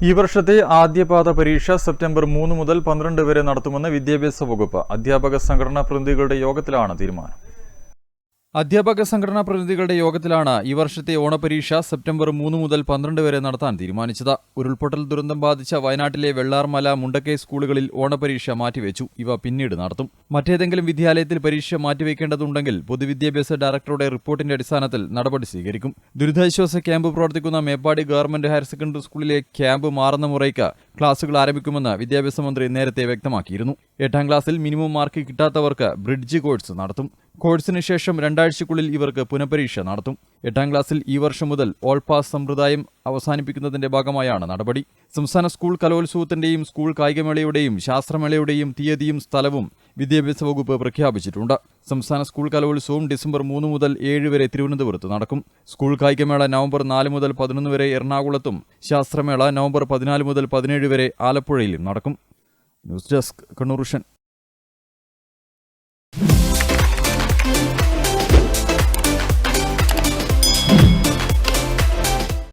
ഈ വർഷത്തെ ആദ്യപാദ പരീക്ഷ സെപ്റ്റംബർ 3 മുതൽ 12 വരെ നടത്തുമെന്ന് വിദ്യാഭ്യാസ വകുപ്പ്. അധ്യാപക സംഘടനാ പ്രതിനിധികളുടെ യോഗത്തിലാണ് തീരുമാനം. അധ്യാപക സംഘടനാ പ്രതിനിധികളുടെ യോഗത്തിലാണ് ഈ വർഷത്തെ ഓണപരീക്ഷ സെപ്റ്റംബർ 3 മുതൽ 12 വരെ നടത്താൻ തീരുമാനിച്ചത്. ഉരുൾപൊട്ടൽ ദുരന്തം ബാധിച്ച വയനാട്ടിലെ വെള്ളാർമല, മുണ്ടക്കൈ സ്കൂളുകളിൽ ഓണപരീക്ഷ മാറ്റിവെച്ചു. ഇവ പിന്നീട് നടത്തും. മറ്റേതെങ്കിലും വിദ്യാലയത്തിൽ പരീക്ഷ മാറ്റിവെക്കേണ്ടതുണ്ടെങ്കിൽ പൊതുവിദ്യാഭ്യാസ ഡയറക്ടറുടെ റിപ്പോർട്ടിന്റെ അടിസ്ഥാനത്തിൽ നടപടി സ്വീകരിക്കും. ദുരിതാശ്വാസ ക്യാമ്പ് പ്രവർത്തിക്കുന്ന മേപ്പാടി ഗവൺമെന്റ് ഹയർ സെക്കൻഡറി സ്കൂളിലെ ക്യാമ്പ് മാറുന്ന മുറയ്ക്ക് ക്ലാസുകൾ ആരംഭിക്കുമെന്ന് വിദ്യാഭ്യാസ മന്ത്രി നേരത്തെ വ്യക്തമാക്കിയിരുന്നു. 8ാം ക്ലാസ്സിൽ മിനിമം മാർക്ക് കിട്ടാത്തവർക്ക് ബ്രിഡ്ജ് കോഴ്സ് നടത്തും. കോഴ്സിന് ശേഷം 2 ആഴ്ചയ്ക്കുള്ളിൽ ഇവർക്ക് പുനഃപരീക്ഷ നടത്തും. 8ാം ക്ലാസ്സിൽ ഈ വർഷം മുതൽ ഓൾ പാസ് സമ്പ്രദായം അവസാനിപ്പിക്കുന്നതിന്റെ ഭാഗമായാണ് നടപടി. സംസ്ഥാന സ്കൂൾ കലോത്സവത്തിന്റെയും സ്കൂൾ കായികമേളയുടെയും ശാസ്ത്രമേളയുടെയും തീയതിയും സ്ഥലവും വിദ്യാഭ്യാസ വകുപ്പ് പ്രഖ്യാപിച്ചിട്ടുണ്ട്. സംസ്ഥാന സ്കൂൾ കലോത്സവം ഡിസംബർ 3 മുതൽ 7 വരെ തിരുവനന്തപുരത്ത് നടക്കും. സ്കൂൾ കായികമേള നവംബർ 4 മുതൽ 11 വരെ എറണാകുളത്തും ശാസ്ത്രമേള നവംബർ 14 മുതൽ 17 വരെ ആലപ്പുഴയിലും നടക്കും. News desk, Kannur vision.